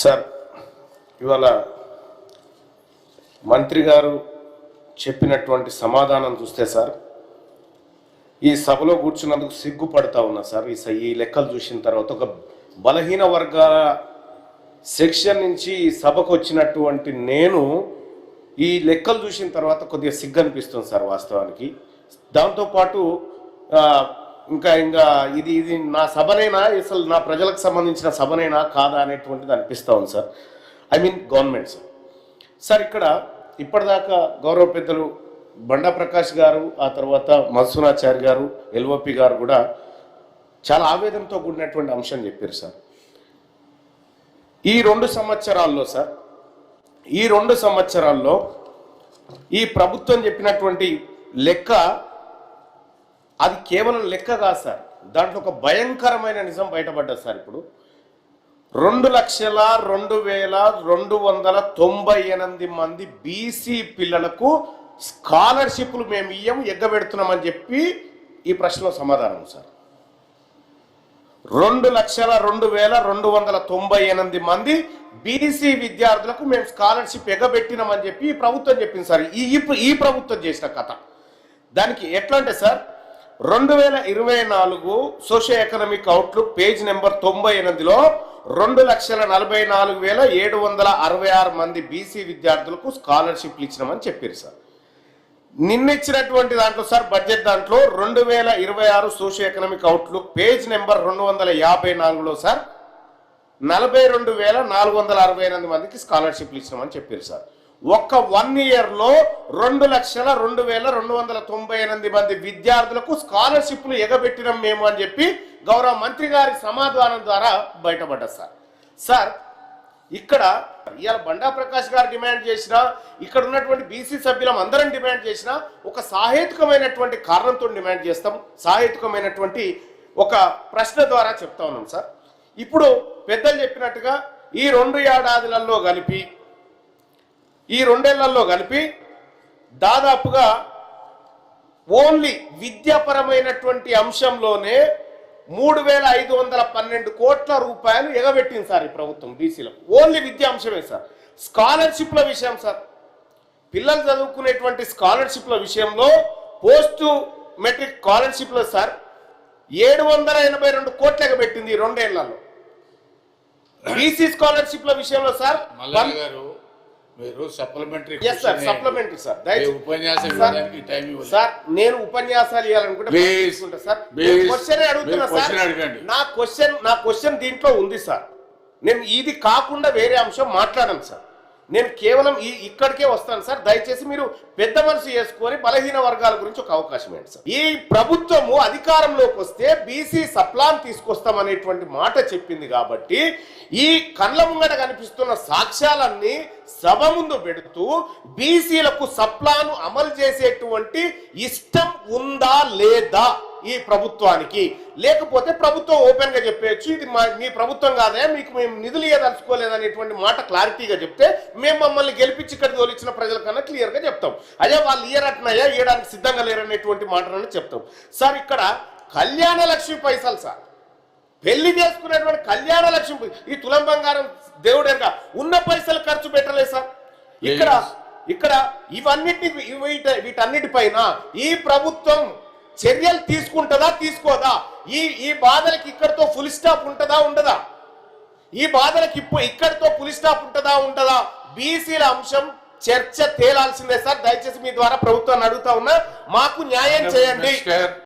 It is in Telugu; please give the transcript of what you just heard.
సార్ ఇవాళ మంత్రి గారు చెప్పినటువంటి సమాధానం చూస్తే సార్ ఈ సభలో కూర్చున్నందుకు సిగ్గుపడతా ఉన్నా సార్. ఈ లెక్కలు చూసిన తర్వాత ఒక బలహీన వర్గాల సెక్షన్ నుంచి ఈ సభకు వచ్చినటువంటి నేను ఈ లెక్కలు చూసిన తర్వాత కొద్దిగా సిగ్గు అనిపిస్తుంది సార్ వాస్తవానికి. దాంతోపాటు ఇంకా ఇది ఇది నా సభనైనా, అసలు నా ప్రజలకు సంబంధించిన సభనైనా కాదా అనేటువంటిది అనిపిస్తూ ఉంది sir. I mean government sir. Sir ఇక్కడ ఇప్పటిదాకా గౌరవ పెద్దలు బండా ప్రకాష్ గారు, ఆ తర్వాత మధుసూనాచారి గారు, ఎల్ఓపి గారు కూడా చాలా ఆవేదనతో కూడినటువంటి అంశం చెప్పారు సార్. ఈ 2 సంవత్సరాల్లో సార్, ఈ 2 సంవత్సరాల్లో ఈ ప్రభుత్వం చెప్పినటువంటి లెక్క అది కేవలం లెక్క కాదు సార్. దాంట్లో ఒక భయంకరమైన నిజం బయటపడ్డది సార్. ఇప్పుడు 2,02,298 మంది బీసీ పిల్లలకు స్కాలర్షిప్లు మేము ఇయ్యం, ఎగ్గబెడుతున్నామని చెప్పి ఈ ప్రశ్నలో సమాధానం సార్. 2,02,298 మంది బీసీ విద్యార్థులకు మేము స్కాలర్షిప్ ఎగ్గబెట్టినామని చెప్పి ఈ ప్రభుత్వం చెప్పింది సార్. ఈ ప్రభుత్వం చేసిన కథ దానికి ఎట్లా అంటే sir, 2024 socio economic outlook page number 98లో 2,44,766 మంది బీసీ విద్యార్థులకు స్కాలర్షిప్లు ఇచ్చినామని చెప్పారు సార్. నిన్నిచ్చినటువంటి దాంట్లో సార్ బడ్జెట్ దాంట్లో 2026 socio economic outlook page number 254లో సార్ 42,468 మందికి స్కాలర్షిప్లు ఇచ్చినామని చెప్పారు సార్. ఒక్క 1 ఇయర్లో 2,02,298 మంది విద్యార్థులకు స్కాలర్షిప్లు ఎగబెట్టినాం మేము అని చెప్పి గౌరవ మంత్రి గారి సమాధానం ద్వారా బయటపడ్డా సార్. సార్ ఇక్కడ ఇవాళ బండా ప్రకాష్ గారు డిమాండ్ చేసినా, ఇక్కడ ఉన్నటువంటి బీసీ సభ్యులం అందరం డిమాండ్ చేసినా ఒక సాహేతుకమైనటువంటి కారణంతో డిమాండ్ చేస్తాం. సాహేతుకమైనటువంటి ఒక ప్రశ్న ద్వారా చెప్తా ఉన్నాం సార్. ఇప్పుడు పెద్దలు చెప్పినట్టుగా ఈ 2 ఏడాదిలలో కలిపి, ఈ 2 ఏళ్లలో కలిపి దాదాపుగా ఓన్లీ విద్యాపరమైనటువంటి అంశంలోనే 3,512 కోట్ల రూపాయలు ఎగబెట్టింది సార్ ఈ ప్రభుత్వం బీసీలకు. ఓన్లీ విద్యా అంశమే సార్. స్కాలర్షిప్ల విషయం సార్, పిల్లలు చదువుకునేటువంటి స్కాలర్షిప్ల విషయంలో పోస్ట్ మెట్రిక్ స్కాలర్షిప్లో సార్ 782 కోట్లు ఎగబెట్టింది ఈ 2 ఏళ్లలో. బీసీ స్కాలర్షిప్ల విషయంలో సార్ మీరు సప్లిమెంటరీ సార్ నేను ఉపన్యాసాలు ఇవ్వాలనుకుంటే సార్ క్వశ్చన్ అడుగుతున్నా సార్. నా క్వశ్చన్ దీంట్లో ఉంది సార్. నేను ఇది కాకుండా వేరే అంశం మాట్లాడను సార్. నేను కేవలం ఇక్కడికే వస్తాను సార్. దయచేసి మీరు పెద్ద మనసు చేసుకొని బలహీన వర్గాల గురించి ఒక అవకాశం ఏంటి సార్. ఈ ప్రభుత్వము అధికారంలోకి వస్తే బీసీ సప్లాన్ తీసుకొస్తామనేటువంటి మాట చెప్పింది కాబట్టి ఈ కళ్ళ ముంగట కనిపిస్తున్న సాక్ష్యాలన్నీ సభ ముందు పెడుతూ బీసీలకు సప్లాను అమలు చేసేటువంటి ఇష్టం ఉందా లేదా ఈ ప్రభుత్వానికి, లేకపోతే ప్రభుత్వం ఓపెన్ గా చెప్పేయచ్చు ఇది మీ ప్రభుత్వం కాదా, మీకు మేము నిధులు ఇవ్వదలుచుకోలేదనేటువంటి మాట క్లారిటీగా చెప్తే మేము మమ్మల్ని గెలిపించి ఇక్కడ తోలిచ్చిన ప్రజల కన్నా క్లియర్ గా చెప్తాం. అయ్యా వాళ్ళు ఇయ్యరట్నయ్యా, ఇవ్వడానికి సిద్ధంగా లేరనేటువంటి మాటలను చెప్తాం సార్. ఇక్కడ కళ్యాణ లక్ష్మి పైసలు సార్, పెళ్లి చేసుకునేటువంటి కళ్యాణ లక్ష్మి, ఈ తులం బంగారం దేవుడేగా ఉన్న పైసలు ఖర్చు పెట్టలేదు సార్. ఇక్కడ వీటన్నిటిపైన ఈ ప్రభుత్వం చర్యలు తీసుకుంటుందా తీసుకోదా, ఈ బాధలకి ఇక్కడితో ఫుల్ స్టాప్ ఉంటుందా ఉండదా, ఈ బాధలకి ఇక్కడితో ఫుల్ స్టాప్ ఉంటుందా ఉండదా, బీసీల అంశం చర్చ తేలాల్సిందే సార్. దయచేసి మీ ద్వారా ప్రభుత్వాన్ని అడుగుతా ఉన్నా, మాకు న్యాయం చేయండి.